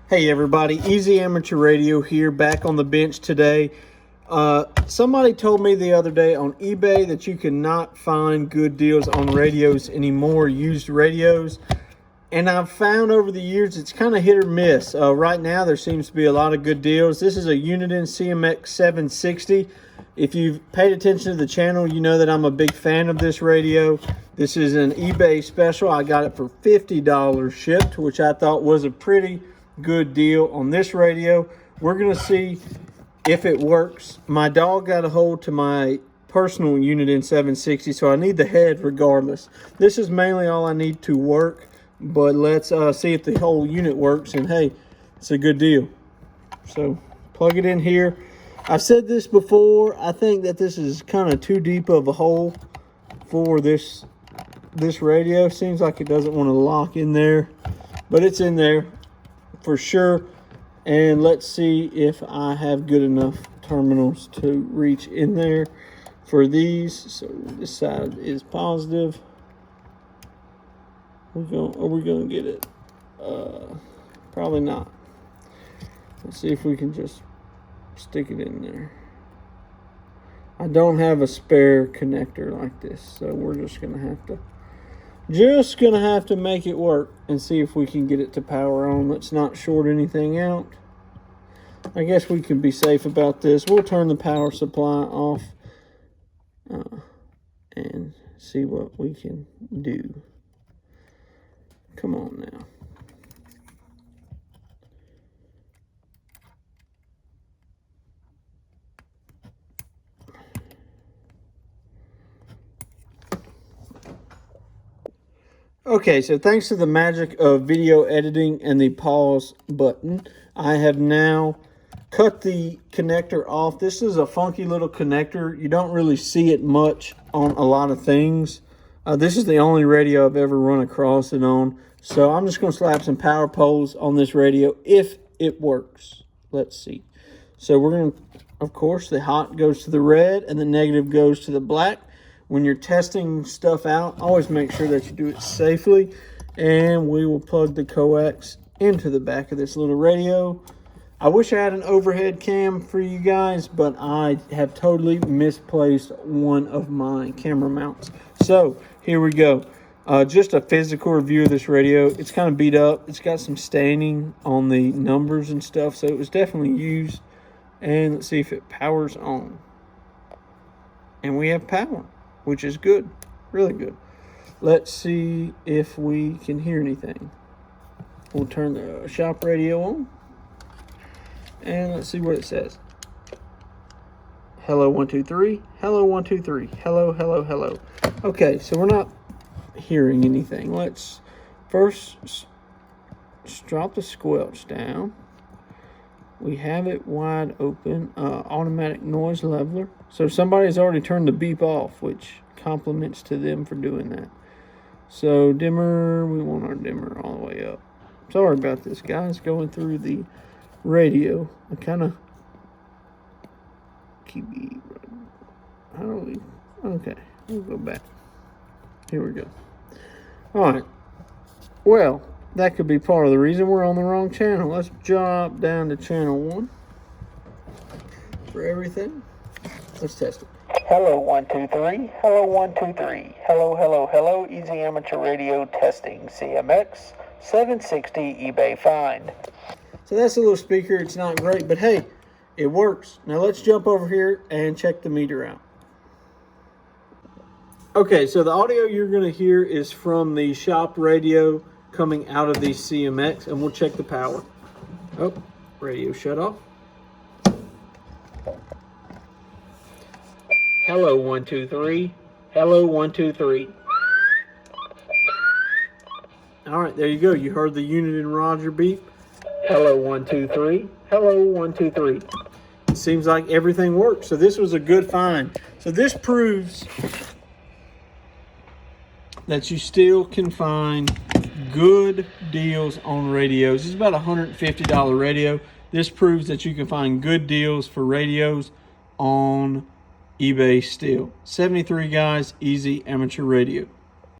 Hey everybody, Easy Amateur Radio here, back on the bench today. Somebody told me the other day on eBay that you cannot find good deals on radios anymore, used radios. And I've found over the years it's kind of hit or miss. Right now there seems to be a lot of good deals. This is a Uniden CMX 760. If you've paid attention to the channel, you know that I'm a big fan of this radio. This is an eBay special. I got it for $50 shipped, which I thought was a pretty good deal on this radio. We're going to see if it works. My dog got a hold to my personal Uniden 760, so I need the head regardless. This is mainly all I need to work, but let's see if the whole unit works, and hey, it's a good deal. So plug it in here. I've said this before, I think that this is kind of too deep of a hole for this radio. Seems like it doesn't want to lock in there, but it's in there for sure. And let's see if I have good enough terminals to reach in there for these. So this side is positive. Are we gonna get it? Probably not. Let's see if we can just stick it in there. I don't have a spare connector like this, so we're just gonna have to make it work and see if we can get it to power on. Let's not short anything out. I guess we can be safe about this. We'll turn the power supply off and see what we can do. Come on now. Okay, so thanks to the magic of video editing and the pause button, I have now cut the connector off. This is a funky little connector. You don't really see it much on a lot of things. This is the only radio I've ever run across it on. So I'm just going to slap some power poles on this radio if it works. Let's see. So we're going to, of course, the hot goes to the red and the negative goes to the black. When you're testing stuff out, always make sure that you do it safely. And we will plug the coax into the back of this little radio. I wish I had an overhead cam for you guys, but I have totally misplaced one of my camera mounts. So here we go. Just a physical review of this radio. It's kind of beat up. It's got some staining on the numbers and stuff, so it was definitely used. And let's see if it powers on. And we have power, which is good, really good. Let's see if we can hear anything. We'll turn the shop radio on, and let's see what it says. Hello, 1, 2, 3. Hello, 1, 2, 3. Hello, hello, hello. Okay, so we're not hearing anything. Let's first drop the squelch down. We have it wide open, automatic noise leveler. So somebody's already turned the beep off, which compliments to them for doing that. So dimmer, we want our dimmer all the way up. Sorry about this, guys, going through the radio. I kind of keep, how do we, okay, we'll go back. Here we go. All right, well, that could be part of the reason we're on the wrong channel. Let's drop down to channel 1 for everything. Let's test it. Hello, 1, 2, 3. Hello, 1, 2, 3. Hello, hello, hello. Easy Amateur Radio testing. CMX 760 eBay find. So that's a little speaker. It's not great, but hey, it works. Now let's jump over here and check the meter out. Okay, so the audio you're going to hear is from the shop radio coming out of the CMX, and we'll check the power. Oh, radio shut off. Hello, 1, 2, 3. Hello, 1, 2, 3. All right, there you go. You heard the Uniden Roger beep. Hello, 1, 2, 3. Hello, 1, 2, 3. It seems like everything works. So this was a good find. So this proves that you still can find good deals on radios. This is about a $150 radio. This proves that you can find good deals for radios on eBay still. 73 guys, Easy Amateur Radio.